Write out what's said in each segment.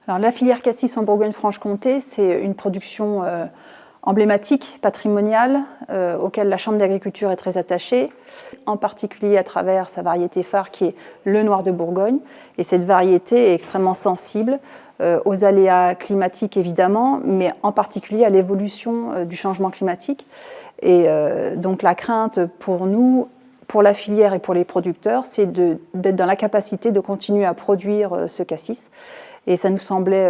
Alors, la filière cassis en Bourgogne-Franche-Comté, c'est une production emblématique, patrimoniale, auquel la Chambre d'agriculture est très attachée, en particulier à travers sa variété phare qui est le noir de Bourgogne. Et cette variété est extrêmement sensible aux aléas climatiques évidemment, mais en particulier à l'évolution du changement climatique. Et donc la crainte pour nous, pour la filière et pour les producteurs, c'est d'être dans la capacité de continuer à produire ce cassis. Et ça nous semblait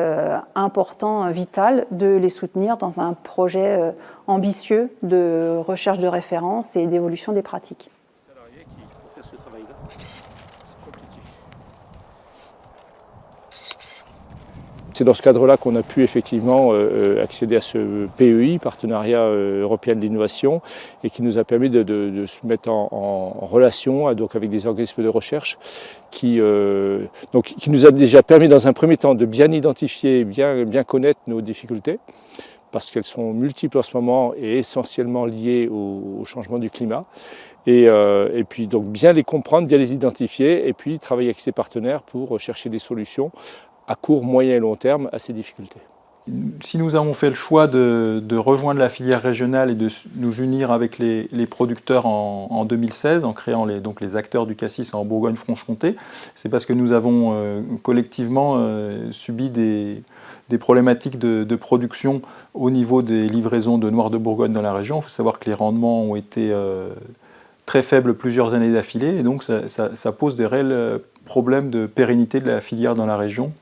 important, vital, de les soutenir dans un projet ambitieux de recherche de référence et d'évolution des pratiques. C'est dans ce cadre-là qu'on a pu effectivement accéder à ce PEI, Partenariat européen de l'innovation, et qui nous a permis de se mettre en relation donc avec des organismes de recherche qui nous a déjà permis dans un premier temps de bien identifier, bien connaître nos difficultés, parce qu'elles sont multiples en ce moment et essentiellement liées au changement du climat. Et puis donc bien les comprendre, bien les identifier, et puis travailler avec ses partenaires pour chercher des solutions à court, moyen et long terme à ces difficultés. Si nous avons fait le choix de rejoindre la filière régionale et de nous unir avec les producteurs en 2016, en créant les acteurs du cassis en Bourgogne-Franche-Comté, c'est parce que nous avons collectivement subi des problématiques de production au niveau des livraisons de noir de Bourgogne dans la région. Il faut savoir que les rendements ont été très faibles plusieurs années d'affilée, et donc ça pose des réels problèmes de pérennité de la filière dans la région.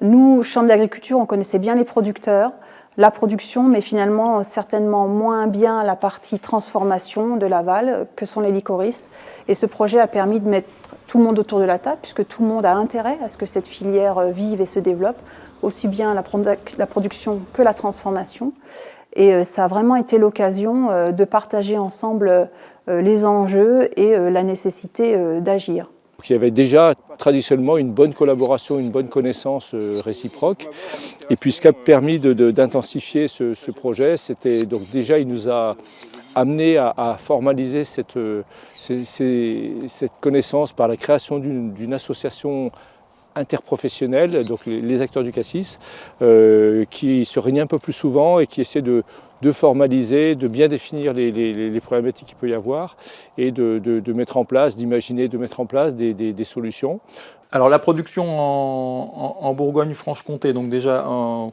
Nous, Chambre d'agriculture, on connaissait bien les producteurs, la production, mais finalement certainement moins bien la partie transformation de l'aval que sont les licoristes. Et ce projet a permis de mettre tout le monde autour de la table, puisque tout le monde a intérêt à ce que cette filière vive et se développe, aussi bien la production que la transformation. Et ça a vraiment été l'occasion de partager ensemble les enjeux et la nécessité d'agir. Il y avait déjà traditionnellement une bonne collaboration, une bonne connaissance réciproque. Et puis ce qui a permis d'intensifier ce projet, c'était donc déjà il nous a amené à formaliser cette connaissance par la création d'une association interprofessionnelle, donc les acteurs du cassis, qui se réunit un peu plus souvent et qui essaie de formaliser, de bien définir les problématiques qu'il peut y avoir et de mettre en place, d'imaginer, de mettre en place des solutions. Alors la production en Bourgogne-Franche-Comté, donc déjà en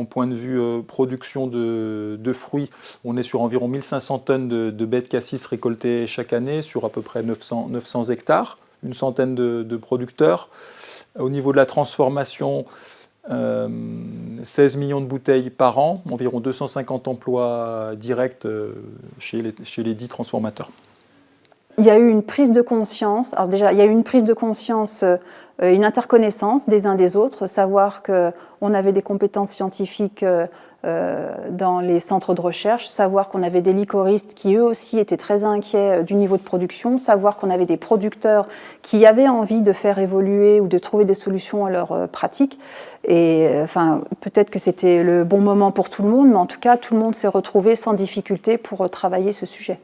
point de vue production de fruits, on est sur environ 1500 tonnes de baies de cassis récoltées chaque année sur à peu près 900 hectares, une centaine de producteurs. Au niveau de la transformation, 16 millions de bouteilles par an, environ 250 emplois directs chez les dits transformateurs. Il y a eu une prise de conscience, alors déjà il y a eu une prise de conscience, une interconnaissance des uns des autres, savoir qu'on avait des compétences scientifiques dans les centres de recherche, savoir qu'on avait des licoristes qui eux aussi étaient très inquiets du niveau de production, savoir qu'on avait des producteurs qui avaient envie de faire évoluer ou de trouver des solutions à leurs pratiques. Et enfin, peut-être que c'était le bon moment pour tout le monde, mais en tout cas tout le monde s'est retrouvé sans difficulté pour travailler ce sujet.